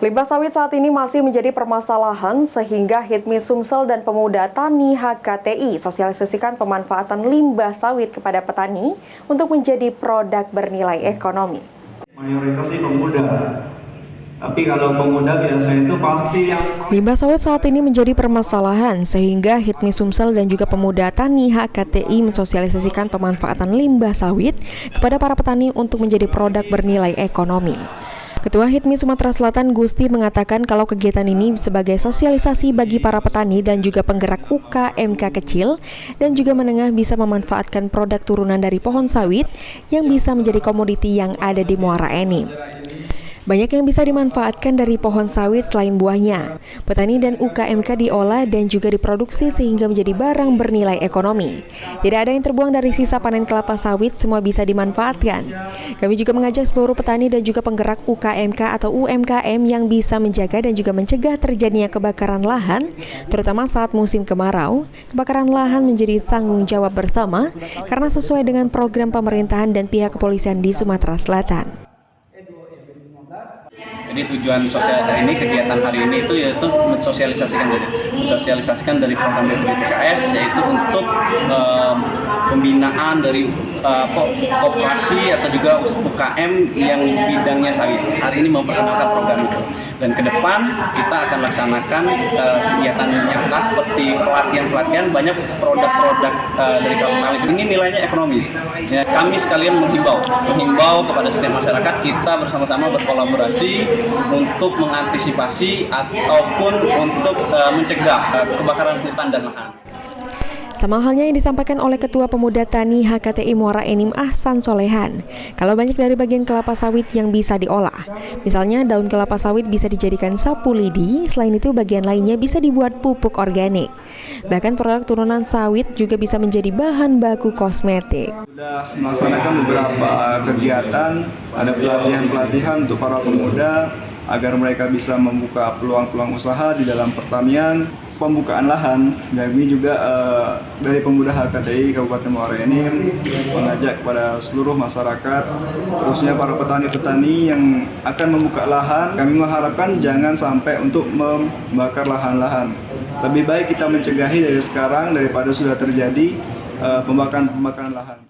Limbah sawit saat ini masih menjadi permasalahan sehingga HITMI Sumsel dan Pemuda Tani HKTI sosialisasikan pemanfaatan limbah sawit kepada petani untuk menjadi produk bernilai ekonomi. Mayoritas sih pemuda, tapi kalau pemuda biasanya itu pasti yang... Limbah sawit saat ini menjadi permasalahan sehingga HITMI Sumsel dan juga Pemuda Tani HKTI mensosialisasikan pemanfaatan limbah sawit kepada para petani untuk menjadi produk bernilai ekonomi. Ketua HITMI Sumatera Selatan Gusti mengatakan kalau kegiatan ini sebagai sosialisasi bagi para petani dan juga penggerak UKMK kecil dan juga menengah bisa memanfaatkan produk turunan dari pohon sawit yang bisa menjadi komoditi yang ada di Muara Enim. Banyak yang bisa dimanfaatkan dari pohon sawit selain buahnya. Petani dan UKMK diolah dan juga diproduksi sehingga menjadi barang bernilai ekonomi. Tidak ada yang terbuang dari sisa panen kelapa sawit, semua bisa dimanfaatkan. Kami juga mengajak seluruh petani dan juga penggerak UKMK atau UMKM yang bisa menjaga dan juga mencegah terjadinya kebakaran lahan, terutama saat musim kemarau. Kebakaran lahan menjadi tanggung jawab bersama karena sesuai dengan program pemerintahan dan pihak kepolisian di Sumatera Selatan. Jadi tujuan sosial dari ini, kegiatan hari ini itu yaitu mensosialisasikan dari program BPDTKS, yaitu untuk pembinaan dari koperasi atau juga UKM yang bidangnya sawit. Hari ini memperkenalkan program itu, dan ke depan kita akan laksanakan kegiatan nyata seperti pelatihan banyak produk-produk dari kelapa sawit. Ini nilainya ekonomis. Ya, kami sekalian menghimbau kepada setiap masyarakat kita bersama-sama berkolaborasi untuk mengantisipasi ataupun untuk mencegah kebakaran hutan dan lahan. Sama halnya yang disampaikan oleh Ketua Pemuda Tani HKTI Muara Enim Ahsan Solehan, kalau banyak dari bagian kelapa sawit yang bisa diolah. Misalnya daun kelapa sawit bisa dijadikan sapu lidi, selain itu bagian lainnya bisa dibuat pupuk organik. Bahkan produk turunan sawit juga bisa menjadi bahan baku kosmetik. Sudah melaksanakan beberapa kegiatan, ada pelatihan untuk para pemuda agar mereka bisa membuka peluang-peluang usaha di dalam pertanian, pembukaan lahan. Kami juga dari Pemuda HKTI Kabupaten Muara Enim mengajak kepada seluruh masyarakat, terusnya para petani-petani yang akan membuka lahan. Kami mengharapkan jangan sampai untuk membakar lahan-lahan. Lebih baik kita mencegahi dari sekarang daripada sudah terjadi pembakaran lahan.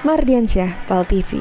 Mardiansyah, PAL TV.